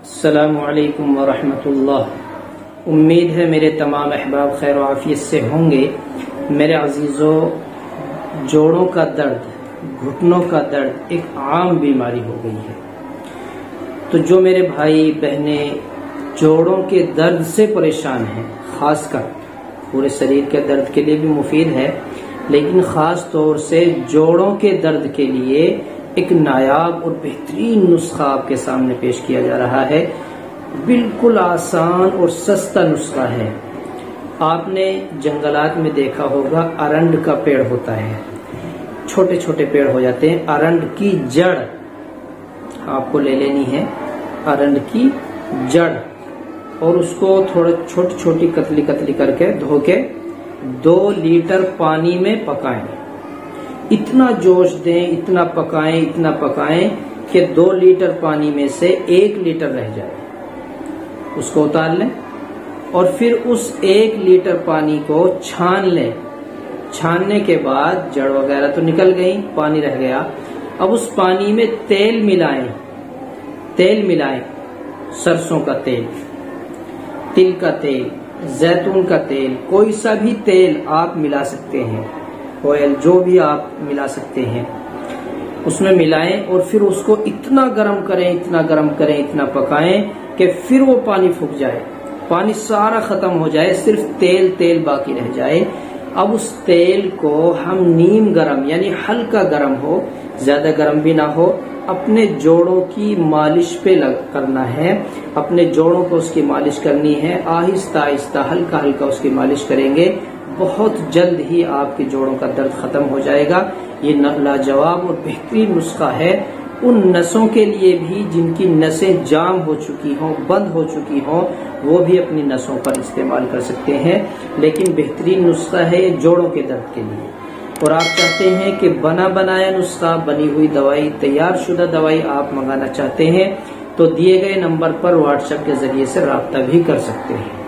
अस्सलामु अलैकुम वरहमतुल्लाह। उम्मीद है मेरे तमाम अहबाब खैर आफियत से होंगे। मेरे अजीज़ों, जोड़ों का दर्द, घुटनों का दर्द एक आम बीमारी हो गई है। तो जो मेरे भाई बहनें जोड़ों के दर्द से परेशान हैं, खासकर पूरे शरीर के दर्द के लिए भी मुफीद है, लेकिन ख़ास तौर से जोड़ों के दर्द के लिए एक नायाब और बेहतरीन नुस्खा आपके सामने पेश किया जा रहा है। बिल्कुल आसान और सस्ता नुस्खा है। आपने जंगलात में देखा होगा, अरंड का पेड़ होता है, छोटे छोटे पेड़ हो जाते हैं। अरंड की जड़ आपको ले लेनी है, अरंड की जड़, और उसको थोड़ा छोटी छोटी कतली कतली करके धो के 2 लीटर पानी में पकाएं। इतना जोश दें, इतना पकाएं कि 2 लीटर पानी में से 1 लीटर रह जाए। उसको उतार लें और फिर उस 1 लीटर पानी को छान लें। छानने के बाद जड़ वगैरह तो निकल गई, पानी रह गया। अब उस पानी में तेल मिलाएं, सरसों का तेल, तिल का तेल, जैतून का तेल, कोई सा भी तेल आप मिला सकते हैं, ऑयल जो भी आप मिला सकते हैं, उसमें मिलाएं और फिर उसको इतना गर्म करें, इतना पकाएं कि फिर वो पानी फूक जाए, पानी सारा खत्म हो जाए, सिर्फ तेल बाकी रह जाए। अब उस तेल को हम नीम गरम यानी हल्का गरम हो, ज्यादा गरम भी ना हो, अपने जोड़ों की मालिश पे करना है। अपने जोड़ों को उसकी मालिश करनी है, आहिस्ता आहिस्ता हल्का हल्का उसकी मालिश करेंगे। बहुत जल्द ही आपके जोड़ों का दर्द खत्म हो जाएगा। ये लाजवाब और बेहतरीन नुस्खा है उन नसों के लिए भी जिनकी नसें जाम हो चुकी हों, बंद हो चुकी हों, वो भी अपनी नसों पर इस्तेमाल कर सकते हैं। लेकिन बेहतरीन नुस्खा है ये जोड़ों के दर्द के लिए। और आप चाहते हैं कि बना बनाया नुस्खा, बनी हुई दवाई, तैयार शुदा दवाई आप मंगाना चाहते हैं तो दिए गए नंबर पर व्हाट्सएप के जरिए से राब्ता भी कर सकते हैं।